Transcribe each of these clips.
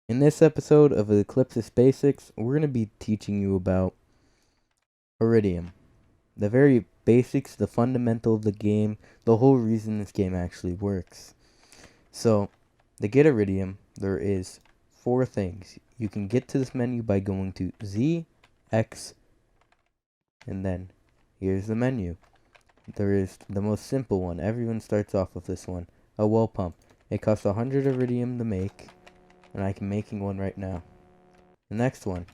In this episode of Eclipsis Basics, we're going to be teaching you about Iridium. The very basics, the fundamental of the game, the whole reason this game actually works. So, to get Iridium, there is 4 things. You can get to this menu by going to Z, X, and then here's the menu. There is the most simple one. Everyone starts off with this one. A well pump. It costs 100 Iridium to make, and I'm making one right now. The next one,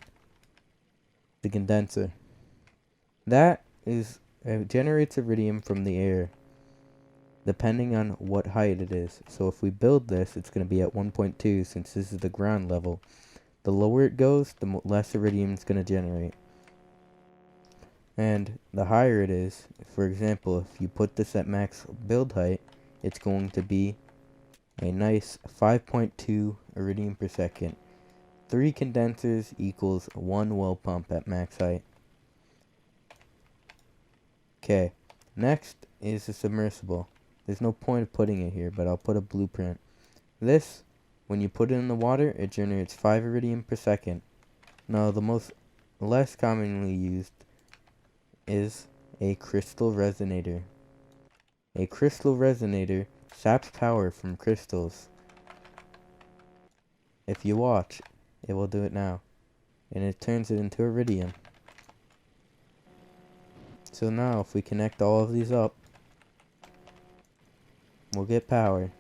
the condenser. That is generates iridium from the air, depending on what height it is. So if we build this, it's going to be at 1.2 since this is the ground level. The lower it goes, the less iridium it's going to generate. And the higher it is, for example, if you put this at max build height, it's going to be a nice 5.2 iridium per second. 3 condensers equals 1 well pump at max height. Okay, next is the submersible. There's no point of putting it here, but I'll put a blueprint. This, when you put it in the water, it generates 5 iridium per second. Now, the less commonly used is a crystal resonator. A crystal resonator saps power from crystals. If you watch, it will do it now, and it turns it into iridium. So now, if we connect all of these up, we'll get power.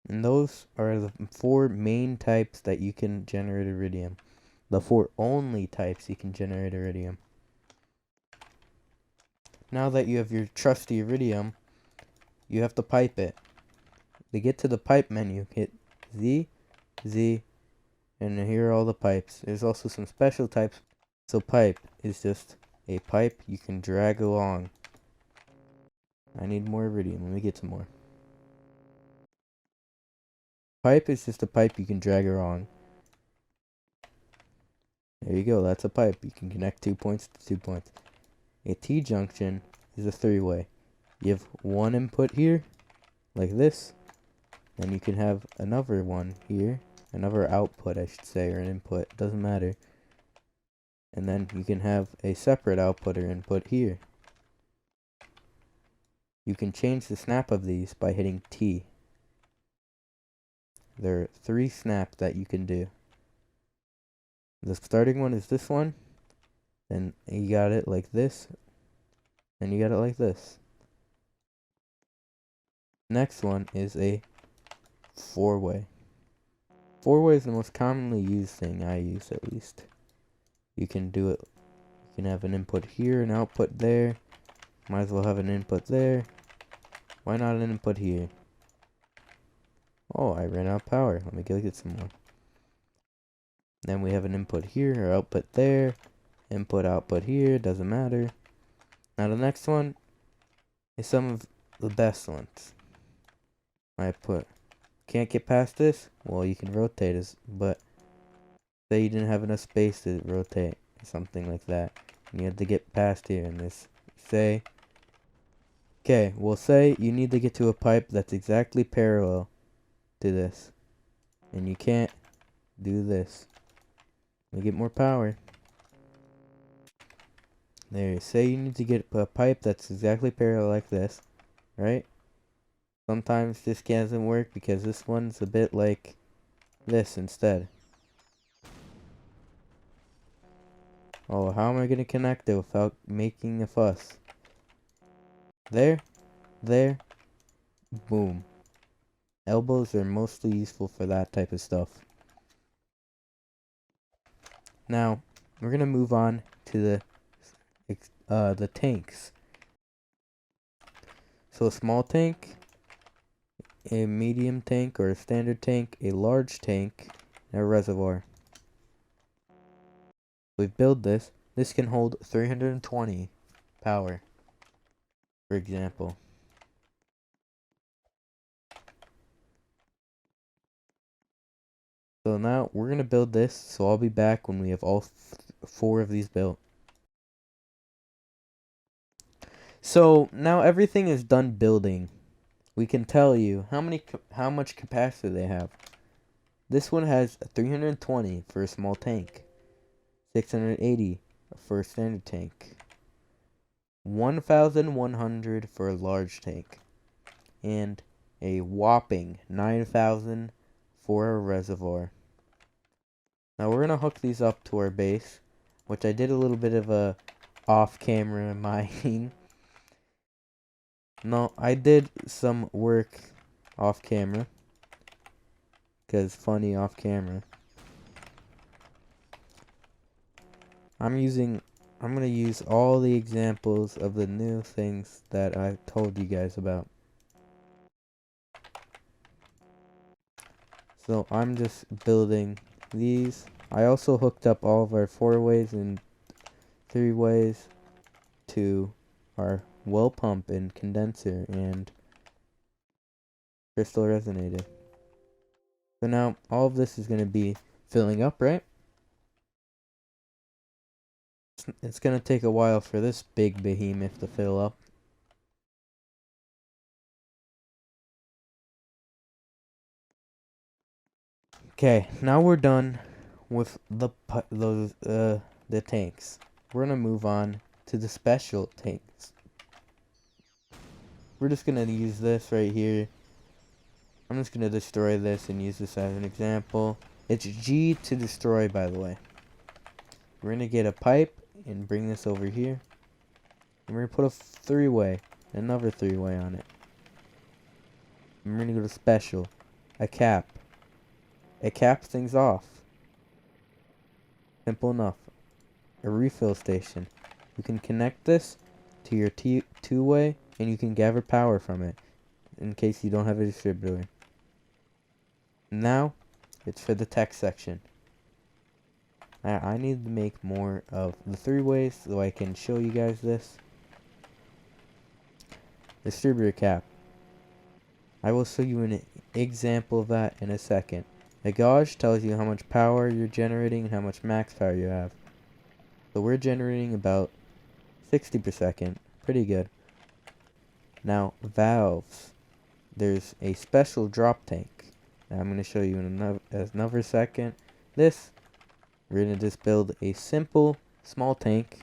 And those are the 4 main types that you can generate iridium. The 4 only types you can generate iridium. Now that you have your trusty iridium, you have to pipe it. To get to the pipe menu, hit Z, Z, and here are all the pipes. There's also some special types. So pipe is just a pipe you can drag along. I need more iridium. Let me get some more. Pipe is just a pipe you can drag along. There you go, that's a pipe. You can connect 2 points to 2 points. A T-junction is a 3-way. You have one input here, like this. Then you can have another one here. Another output, I should say, or an input. Doesn't matter. And then you can have a separate output or input here. You can change the snap of these by hitting T. There are 3 snaps that you can do. The starting one is this one. Then you got it like this. And you got it like this. Next one is a 4-way. 4-way is the most commonly used thing, I use at least. You can do it, you can have an input here, an output there. Might as well have an input there. Why not an input here? Oh, I ran out of power. Let me go get some more. Then we have an input here, or output there. Input, output here, doesn't matter. Now the next one is some of the best ones. I put, can't get past this? Well, you can rotate it, but say you didn't have enough space to rotate, or something like that. And you had to get past here in this. Say, okay, we'll say you need to get to a pipe that's exactly parallel to this. And you can't do this. We get more power. There, say you need to get a pipe that's exactly parallel like this, right? Sometimes this doesn't work because this one's a bit like this instead. Oh, how am I going to connect it without making a fuss? There, there, boom. Elbows are mostly useful for that type of stuff. Now, we're going to move on to the tanks. So a small tank, a medium tank or a standard tank, a large tank, and a reservoir. We build this. This can hold 320 power, for example. So now we're going to build this, so I'll be back when we have all 4 of these built. So now everything is done building. we can tell you how much capacity they have. This one has 320 for a small tank, 680 for a standard tank, 1,100 for a large tank, and a whopping 9,000 for a reservoir. Now we're gonna hook these up to our base, which I did a little bit of a off-camera mining. No, I did some work off-camera, cause funny off-camera. I'm gonna use all the examples of the new things that I told you guys about. So I'm just building these. I also hooked up all of our 4-ways and 3-ways to our well pump and condenser and crystal resonator. So now all of this is going to be filling up, right? It's going to take a while for this big behemoth to fill up. Okay, now we're done with the tanks. We're gonna move on to the special tanks. We're just gonna use this right here. I'm just gonna destroy this and use this as an example. It's G to destroy, by the way. We're gonna get a pipe and bring this over here. And we're gonna put a 3-way, another 3-way on it. And we're gonna go to special, a cap. It caps things off. Simple enough. A refill station. You can connect this to your 2-way and you can gather power from it in case you don't have a distributor. Now, it's for the tech section. I need to make more of the 3-ways so I can show you guys this. Distributor cap. I will show you an example of that in a second. The gauge tells you how much power you're generating and how much max power you have. So we're generating about 60 per second. Pretty good. Now, valves. There's a special drop tank. Now, I'm going to show you in another second. We're going to just build a simple small tank.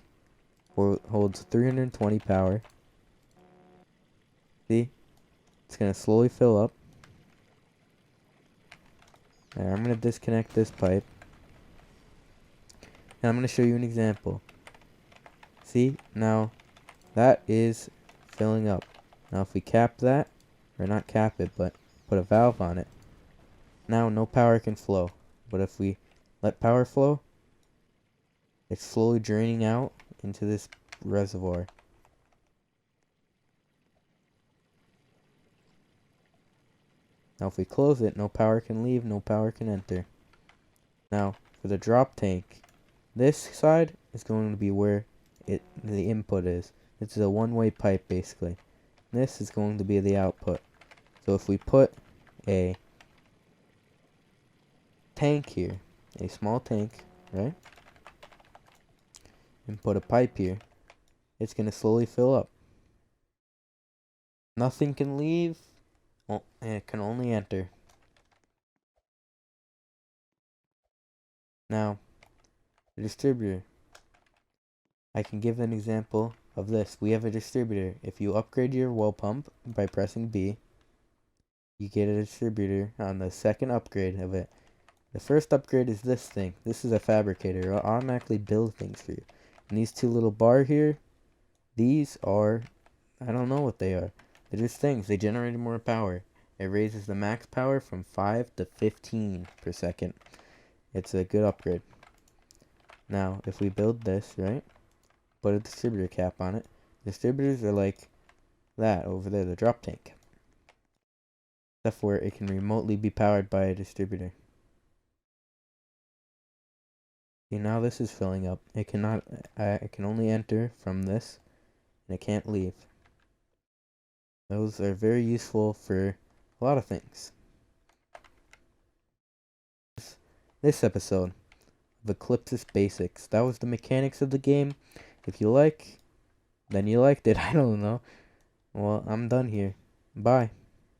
Holds 320 power. See? It's going to slowly fill up. Now, I'm going to disconnect this pipe. And I'm going to show you an example. See? Now, that is filling up. Now, if we cap that, or not cap it, but put a valve on it, now no power can flow. But if we let power flow, it's slowly draining out into this reservoir. Now if we close it, no power can leave, no power can enter. Now for the drop tank, this side is going to be where the input is. This is a 1-way pipe basically. This is going to be the output. So if we put a tank here, a small tank, right? And put a pipe here, it's going to slowly fill up. Nothing can leave, and it can only enter. Now, the distributor. I can give an example of this. We have a distributor. If you upgrade your well pump by pressing B, you get a distributor on the second upgrade of it. The first upgrade is this thing. This is a fabricator. It'll automatically build things for you. And these 2 little bar here, these are, I don't know what they are. They're just things. They generate more power. It raises the max power from 5 to 15 per second. It's a good upgrade. Now, if we build this, right? Put a distributor cap on it. Distributors are like that over there, the drop tank. Except for it can remotely be powered by a distributor. See, now this is filling up. It cannot. It can only enter from this, and it can't leave. Those are very useful for a lot of things. This episode of Eclipsis Basics. That was the mechanics of the game. If you like, then you liked it. I don't know. Well, I'm done here. Bye.